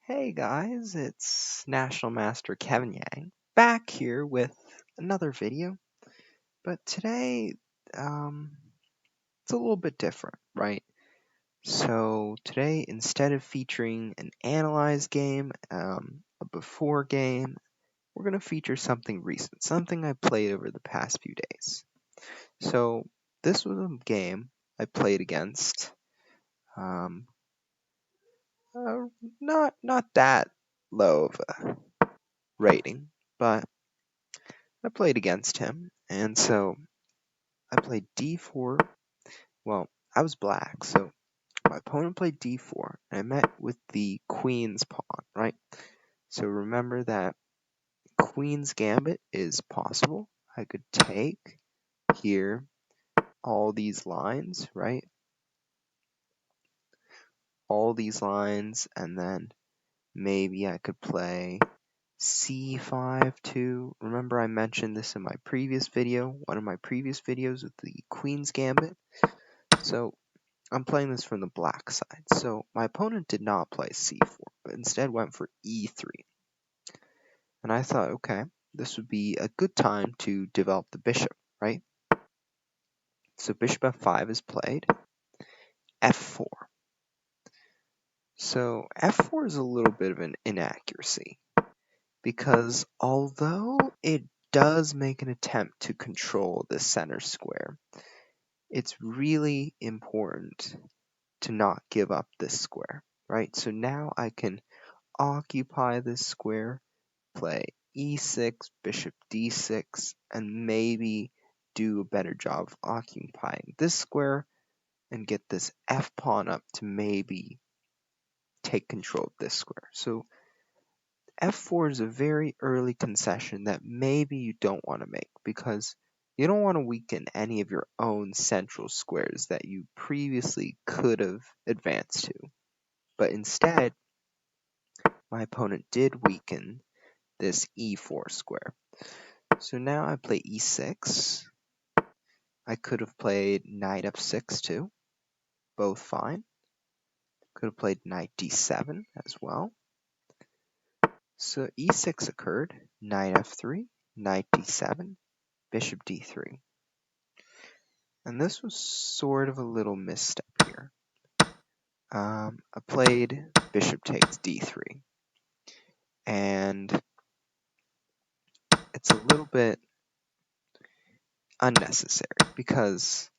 Hey guys, it's National Master Kevin Yang back here with another video, but today it's a little bit different, right? So today, instead of featuring an analyze game, a before game, we're going to feature something recent, something I played over the past few days. So this was a game I played against, um, uh, not that low of a rating, but I played against him, and so I played d4. Well, I was black, so my opponent played d4, and I met with the queen's pawn, right? So remember that queen's gambit is possible. I could take here all these lines, right? All these lines, and then maybe I could play c5 too. Remember I mentioned this in my previous video, one of my previous videos with the queen's gambit. So I'm playing this from the black side. So my opponent did not play c4, but instead went for e3. And I thought, okay, this would be a good time to develop the bishop, right? So bishop f5 is played, f4. So f4 is a little bit of an inaccuracy, because although it does make an attempt to control the center square, it's really important to not give up this square, right? So now I can occupy this square, play e6, bishop d6, and maybe do a better job of occupying this square and get this f pawn up to maybe take control of this square. So f4 is a very early concession that maybe you don't want to make, because you don't want to weaken any of your own central squares that you previously could have advanced to. But instead, my opponent did weaken this e4 square. So now I play e6. I could have played knight f6 too, both fine. Could have played knight d7 as well. So e6 occurred, knight f3, knight d7, bishop d3. And this was sort of a little misstep here. I played bishop takes d3, and it's a little bit unnecessary, because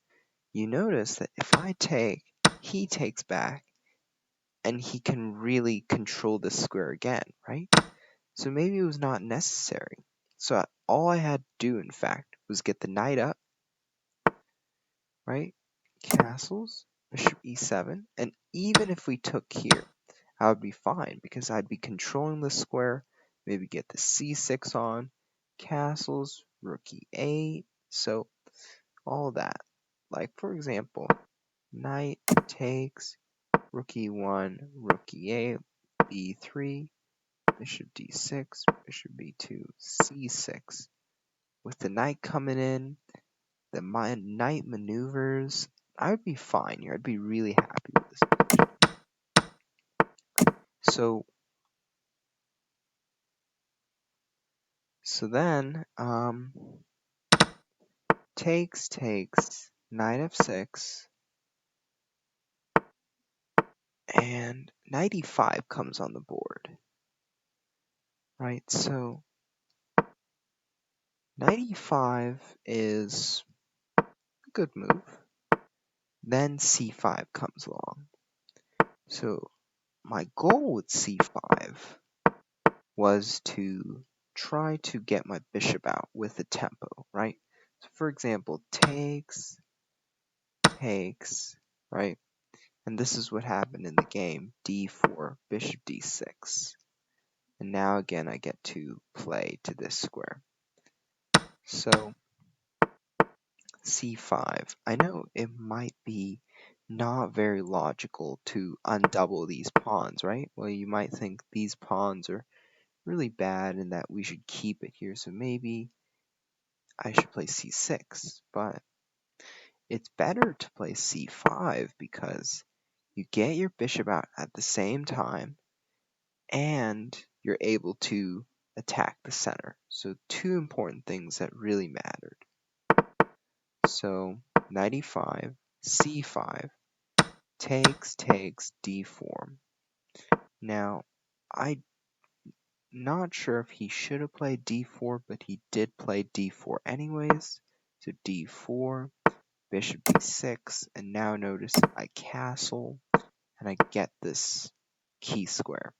you notice that if I take, he takes back, and he can really control the square again, right? So maybe it was not necessary. So all I had to do, in fact, was get the knight up, right? Castles, bishop e7, and even if we took here, I would be fine, because I'd be controlling the square, maybe get the c6 on, castles, rook e8, so all that. Like, for example, knight takes, rook e1, rook e8, b3, bishop d6, bishop b2, c6. With the knight coming in, the knight maneuvers, I would be fine here. I'd be really happy with this position. So then, takes, knight f6, and knight e5 comes on the board, right? So knight e5 is a good move. Then c5 comes along. So my goal with c5 was to try to get my bishop out with a tempo, right? So for example, takes, right? And this is what happened in the game, d4, bishop d6. And now again I get to play to this square. So c5, I know it might be not very logical to undouble these pawns, right? Well, you might think these pawns are really bad and that we should keep it here, so maybe I should play c6, but it's better to play c5 because you get your bishop out at the same time, and you're able to attack the center. So two important things that really mattered. So knight e5, c5, takes, d4. Now, I'm not sure if he should have played d4, but he did play d4 anyways. So d4, bishop b6, and now notice I castle, and I get this key square.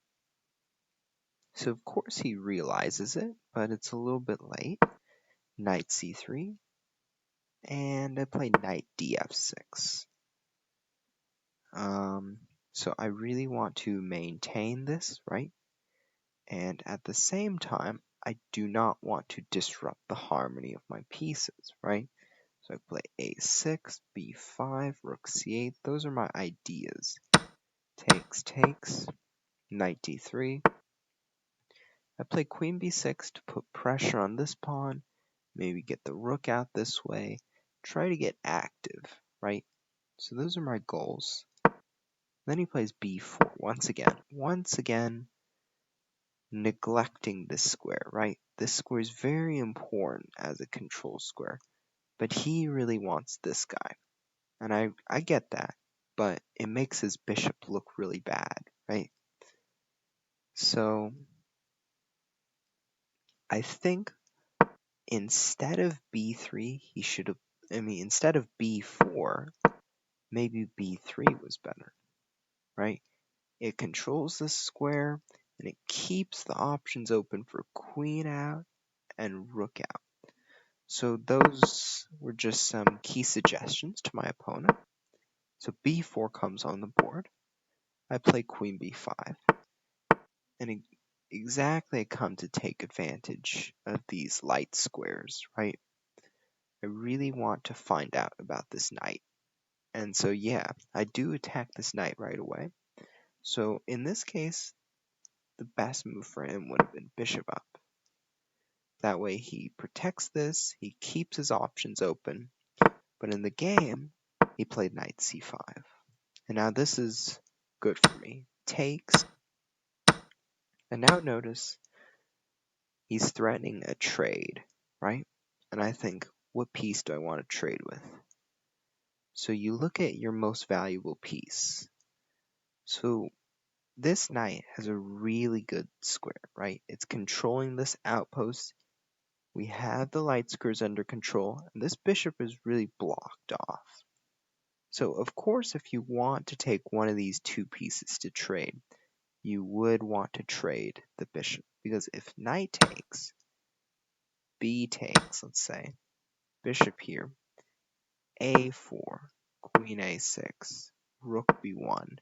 So of course he realizes it, but it's a little bit late. Knight c3, and I play knight df6. So I really want to maintain this, right? And at the same time, I do not want to disrupt the harmony of my pieces, right? So I play a6, b5, rook c8. Those are my ideas. Takes, knight d3. I play queen b6 to put pressure on this pawn, maybe get the rook out this way, try to get active, right? So those are my goals. Then he plays b4 once again, neglecting this square, right? This square is very important as a control square, but he really wants this guy. And I get that, but it makes his bishop look really bad, right? So I think instead of b3, he should have, instead of b4, maybe b3 was better, right? It controls this square, and it keeps the options open for queen out and rook out. So those were just some key suggestions to my opponent. So b4 comes on the board. I play queen b5. And exactly I come to take advantage of these light squares, right? I really want to find out about this knight. And so yeah, I do attack this knight right away. So in this case, the best move for him would have been bishop up. That way he protects this, he keeps his options open, but in the game, he played knight c5. And now this is good for me. Takes, and now notice he's threatening a trade, right? And I think, what piece do I want to trade with? So you look at your most valuable piece. So this knight has a really good square, right? It's controlling this outpost. We have the light squares under control, and this bishop is really blocked off. So of course, if you want to take one of these two pieces to trade, you would want to trade the bishop, because if knight takes, b takes, let's say, bishop here, a4, queen a6, rook b1,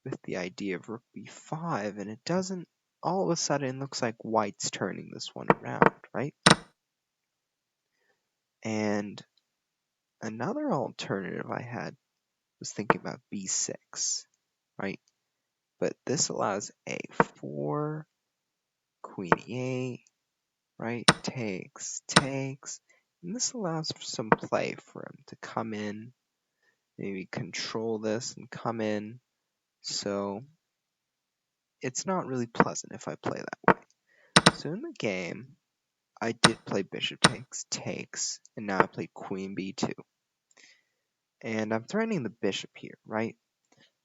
with the idea of rook b5, and it doesn't, all of a sudden, it looks like white's turning this one around, right? And another alternative I had was thinking about b6, right? But this allows a4, queen e8, right? Takes, and this allows for some play for him to come in, maybe control this and come in. So it's not really pleasant if I play that way. So in the game, I did play bishop takes, and now I play queen b2. And I'm threatening the bishop here, right?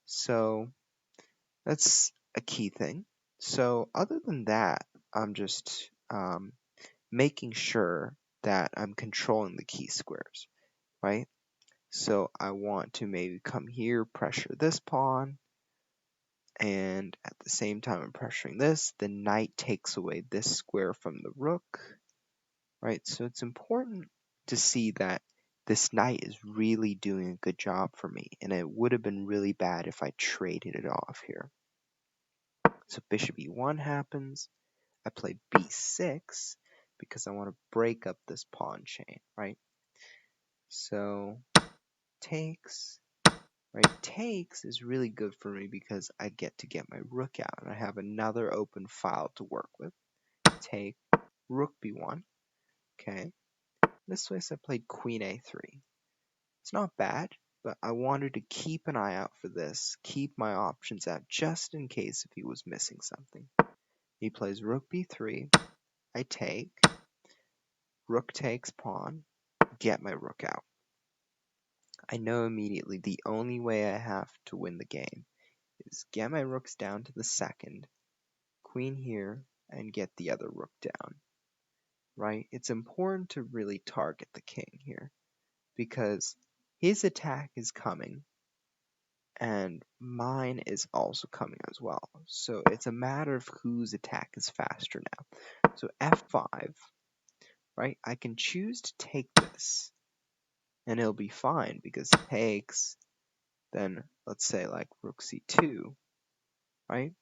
So that's a key thing. So other than that, I'm just making sure that I'm controlling the key squares, right? So I want to maybe come here, pressure this pawn, and at the same time I'm pressuring this, the knight takes away this square from the rook, right? So it's important to see that this knight is really doing a good job for me, and it would have been really bad if I traded it off here. So bishop e1 happens. I play b6 because I want to break up this pawn chain, right? So takes, right? Takes is really good for me because I get to get my rook out, and I have another open file to work with. Take, rook b1, okay? This way, so I played queen a3. It's not bad, but I wanted to keep an eye out for this, keep my options out just in case if he was missing something. He plays rook b3, I take, rook takes pawn, get my rook out. I know immediately the only way I have to win the game is get my rooks down to the second, queen here, and get the other rook down, right? It's important to really target the king here, because his attack is coming, and mine is also coming as well. So it's a matter of whose attack is faster now. So f5, right? I can choose to take this, and it'll be fine because it takes, then let's say like rook c2, right?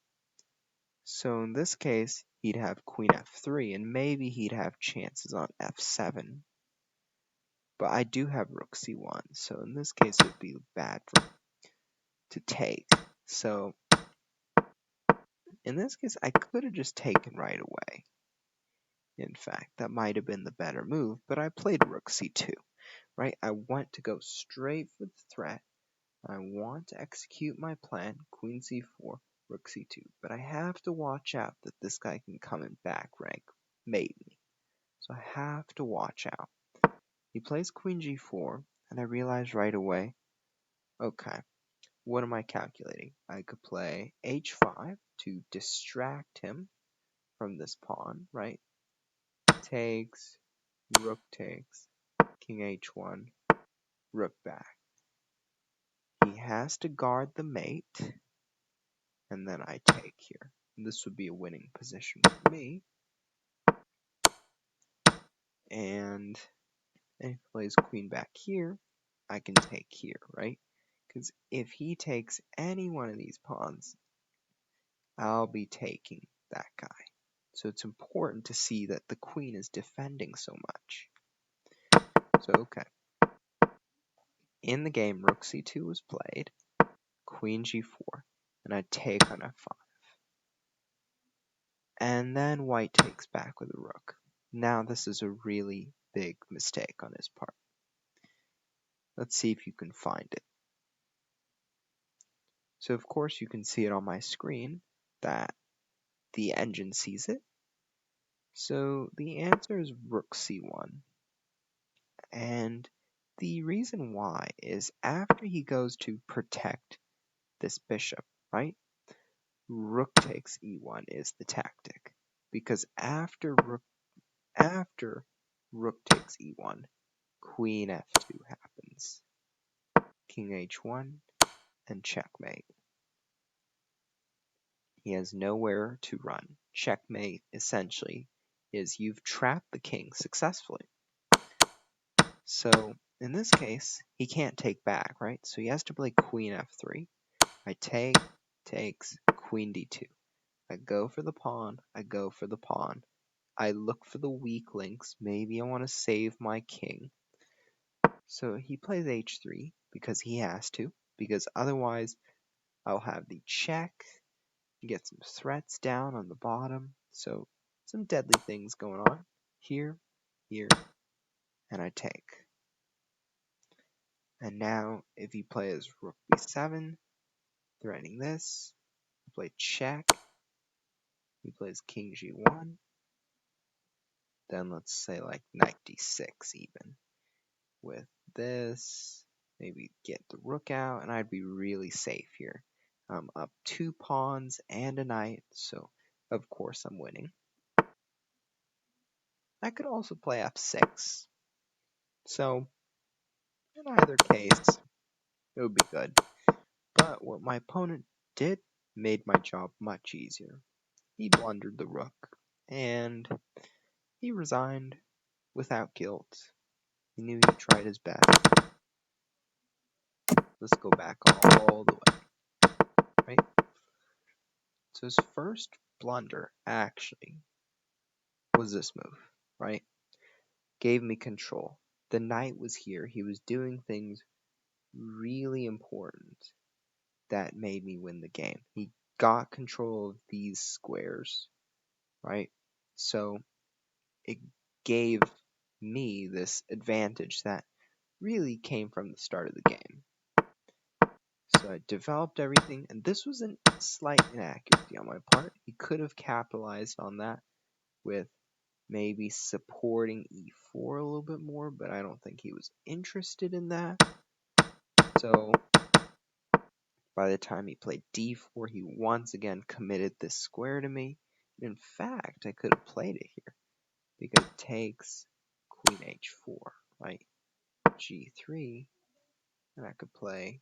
So in this case, he'd have queen f3, and maybe he'd have chances on f7. But I do have rook c1, so in this case it would be bad to take. So in this case, I could have just taken right away. In fact, that might have been the better move, but I played rook c2, right? I want to go straight for the threat. I want to execute my plan, queen c4, rook c2, but I have to watch out that this guy can come in back rank, mate me. So I have to watch out. He plays queen g4, and I realize right away, okay, what am I calculating? I could play h5 to distract him from this pawn, right? Takes, rook takes, king h1, rook back. He has to guard the mate, and then I take here. And this would be a winning position for me. And if he plays queen back here, I can take here, right? Because if he takes any one of these pawns, I'll be taking that guy. So it's important to see that the queen is defending so much. So, okay. In the game, rook c2 was played, queen g4, and I take on f5. And then white takes back with a rook. Now this is a really big mistake on his part. Let's see if you can find it. So of course you can see it on my screen that the engine sees it. So the answer is rook c1. And the reason why is after he goes to protect this bishop, right? Rook takes e1 is the tactic. Because after rook takes e1, queen f2 happens. King h1 and checkmate. He has nowhere to run. Checkmate essentially is you've trapped the king successfully. So in this case, he can't take back, right? So he has to play queen f3. I take, takes, queen d2. I go for the pawn, I go for the pawn. I look for the weak links. Maybe I want to save my king. So he plays h3 because he has to, because otherwise I'll have the check, get some threats down on the bottom. So some deadly things going on. Here, here, and I take. And now if he plays rook b7, threatening this, I play check, he plays king g1, then let's say like knight d6 even. With this, maybe get the rook out, and I'd be really safe here. I'm up 2 pawns and a knight, so of course I'm winning. I could also play f6. So, in either case, it would be good. But what my opponent did made my job much easier. He blundered the rook, and he resigned without guilt. He knew he tried his best. Let's go back all the way, right? So his first blunder, actually, was this move, right? Gave me control. The knight was here. He was doing things really important that made me win the game. He got control of these squares, right? So it gave me this advantage that really came from the start of the game. So I developed everything, and this was a slight inaccuracy on my part. He could have capitalized on that with maybe supporting e4 a little bit more, but I don't think he was interested in that. So by the time he played d4, he once again committed this square to me. And in fact, I could have played it here because it takes queen h4, right? g3, and I could play,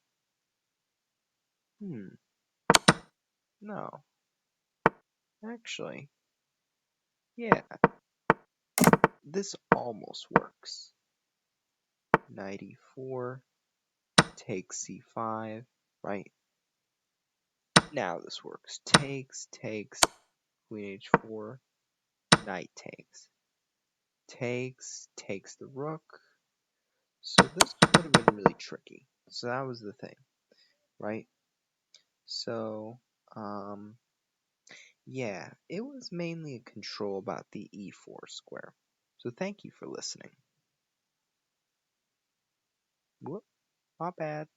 no, actually, yeah, this almost works. Knight e4, takes c5, right? Now this works. Takes, queen h4, knight takes. Takes the rook. So this would have been really tricky. So that was the thing, right? So, yeah, it was mainly a control about the e4 square. So thank you for listening. Whoop, my bad.